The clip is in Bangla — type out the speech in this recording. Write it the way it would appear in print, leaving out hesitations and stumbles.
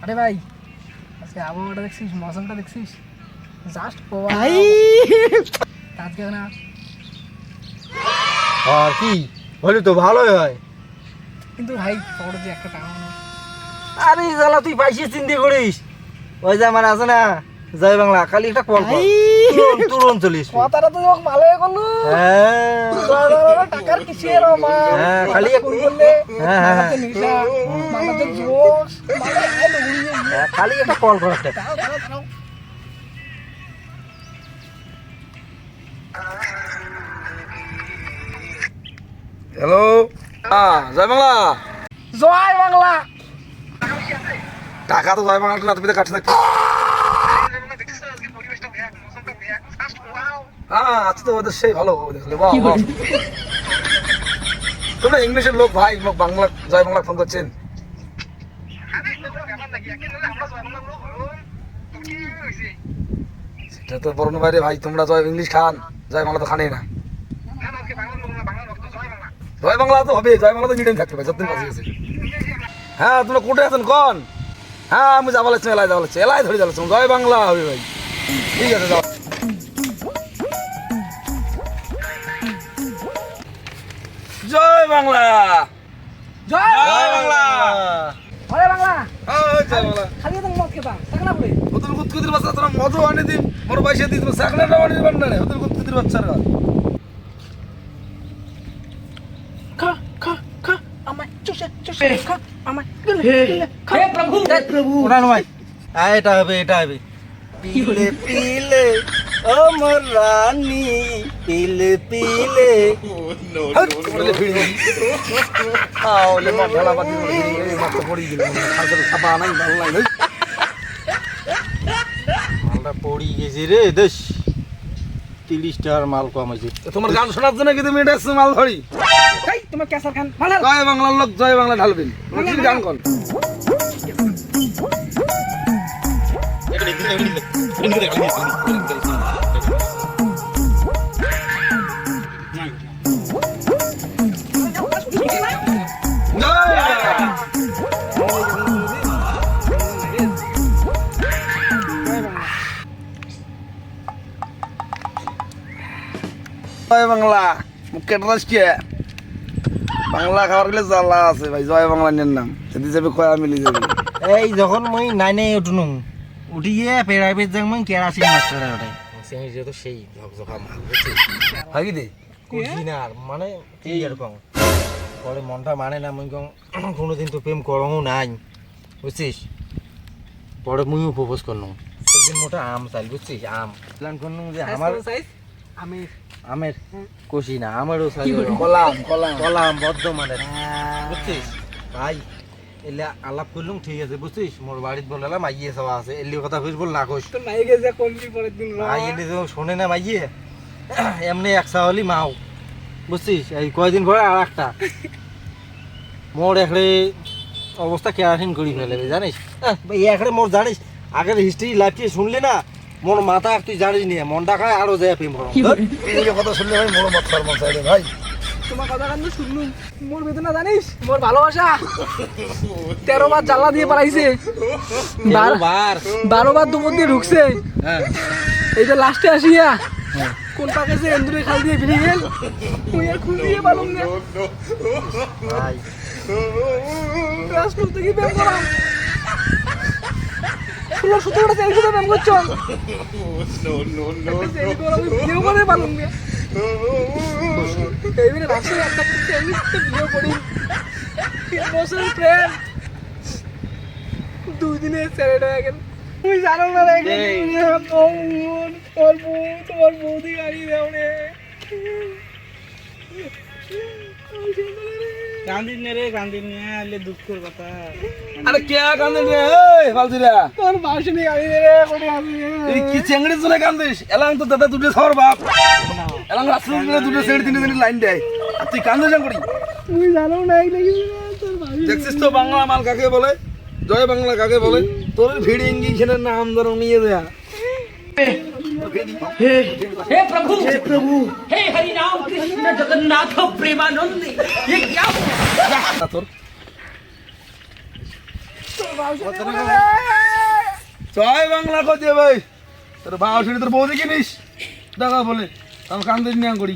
আরে ভাই আজকে আবহাওয়াটা দেখছিস, মৌসুমটা দেখছিস, জাস্ট পোয়া আজকে না। আর কি বলি তো ভালোই হয়, কিন্তু ভাই পকেটে যে একটা টাকা নেই। আরে জ্বালা তুই পাইছিস চিন্তা করিস, ওই যে মানে আছে না জয় বাংলা, খালি একটা কল কর তুরন্ত চলিস। কথাটা তো যখন ভালোই করলো, হ্যাঁ টাকার কিসের অভাব, হ্যাঁ, খালি ফোন করলে হ্যাঁ, হ্যাঁ, মাথাতে নেশা, মাথাতে জোশ, মাথায় আয় দৌড়িয়ে হ্যাঁ, খালি একটা কল কর একটা। দাঁড়াও দাঁড়াও দাঁড়াও। হ্যালো, জয় বাংলা। জয় বাংলা। টাকা তো জয় বাংলা তুমি তো কাটতে থাকছো। হ্যাঁ আজকে তো ওদের সেই ভালো দেখলে, বাহ বাহ। তোমরা ইংলিশের লোক ভাই, বাংলা জয় বাংলা ফোন করছেন। সেটা তো বড় বাইরে ভাই, তোমরা জয় ইংলিশ খান, জয় বাংলা তো খানেই না। জয় বাংলা তো হবে, জয় বাংলা তো মিডিয়াম থাকতে হবে যতদিন বাঁচিয়ে আছে। হ্যাঁ তোমরা কোটে আছেন কন? হ্যাঁ আমি যাবো লাগছি, এলাই যাবো লাগছে, এলাই ধরে যাচ্ছি, জয় বাংলা হবে ভাই। ঠিক আছে যাও। জয় বাংলা, জয় জয় বাংলা, জয় বাংলা। জয় বাংলা। খালি তো মদ খেতা টাকা না পড়ে। ওদের কুতকুতির বাচ্চা তোরা মজা আনি দিন, বড় পয়সা দিই, তোমার চাকলাটা আনি দিবেন না, ওদের কুতকুতির বাচ্চারা। খা খা খা আমায় চুষে চুষে খা আমায় গিলে গিলে খা। হে প্রভু হে প্রভু। ওটা নয়, এটা হবে, এটা হবে। পিলে পিলে আমার রানী, পিলে পিলে আওলে মা ঢালা বাদি এই মাথা পড়ি গেল, খালটা ছাপা নাই, ভালো নাই ভাই, মালটা পড়ি গেছে রে। দেশ 30 টাকার মাল কমাইছে। তোমার গান শোনার জন্য কি তুমি এটা মাল ধরি? এই তোমার ক্যাসার খান ভালো। জয় বাংলার লোক জয় বাংলা ঢালবেন, কি গান কর? জয় বাংলা মুখে কে বাংলা খাবার গেলে জ্বালা আছে ভাই, জয় বাংলা নেন নাম যদি যাবে কয়া মিলি যাবে। এই যখন মই নাইনে উঠুনু উঠিয়ে প্রাইভেট যাং মই কেরাসিন মাস্টারের ওটাই সেই তো সেই ঝকঝকা মাল বুঝছিস হয় কি দে কুজিনার মানে কি এরকম পরে মনটা মানে না মই কম কোনোদিন তো প্রেম করমু নাই বুঝছিস। পরে মুইও প্রপোজ করনু একদিন মোটা আম চাইল বুঝছিস, আম প্ল্যান করনু যে আমার সাইজ আমি আমের কষি না আমারও কলাম কলাম কলাম বর্ধমানের বুঝছিস ভাই। এলে আলাপ করলুম ঠিক আছে বুঝছিস, মোর বাড়িতে বললাম মাইয়ে সব আছে এলি কথা কইস বল না কইস তো নাই গেছে কোনটি পরের দিন ভাই এলি তো শোনে না মাইয়ে এমনি একসা হলি মাও বুঝছিস। এই কয়দিন পরে আর একটা মোর একড়ে অবস্থা কেরাসিন করি ফেলে জানিস। ভাই একড়ে মোর জানিস আগের হিস্ট্রি লাইফটি শুনলি না মোর মাথা তুই জানিস নি মনটা খায় আরো যায় প্রেম করো। এই কথা শুনলে ভাই মোর মত ফরমান চাইলে ভাই। তোমার কথা কান শুনলুম, মোর বেদনা জানিস, মোর ভালোবাসা 13 বার জ্বালা দিয়ে পালাইছে, 12 বার দুপুর দিয়ে ঢুকছে। হ্যাঁ এই যে লাস্টে আসিয়া কোন পাকেছে এন্দুরে খাল দিয়ে ফিরে গেল, তুই আর খুঁজিয়ে পালুম না। ভাই ক্লাস 2 থেকে প্রেম করাম 16-17টা ছেলের সাথে প্রেম করছ, বিয়েও করে পালুম না। এইবারে ভাবছি একটা বিয়ে করি, 3 বছরের প্রেম 2 দিনে ছেড়ে হয়ে গেল। তুই জানো না রে তোমার বৌদি গাড়ি দেও রে। গান্ধী নে রে গান্ধী নিয়ে আলে দুঃখের কথা। আরে কে কান্দে রে এই ফালজিরা, তোর বাসনি গাড়ি দে রে কোটে আসি। এই কি চেংড়ি চলে কান্দিস? এলাং তো দাদা দুটো সর বাপ, এলাং রাস্তা দুটো সেড় 3 লাইন দেয়, আর তুই কান্দে করি? তুই জানো না এই লাগি তোর ভাবি দেখছিস তো বাংলা মাল কাকে বলে, জয় বাংলা কাকে বলে? তোর ভিড়ি ইংলিশের নাম ধরো নিয়ে দেয়া। हे प्रभु हे हरि राम कृष्ण जगन्नाथ प्रेमानंद ये क्या তোর জয় বাংলা কই দিয়ে ভাই তোর বাবা শুনি তোর বৌদি কিনিস দেখা বলে আমি কান্দির নিয়ে করি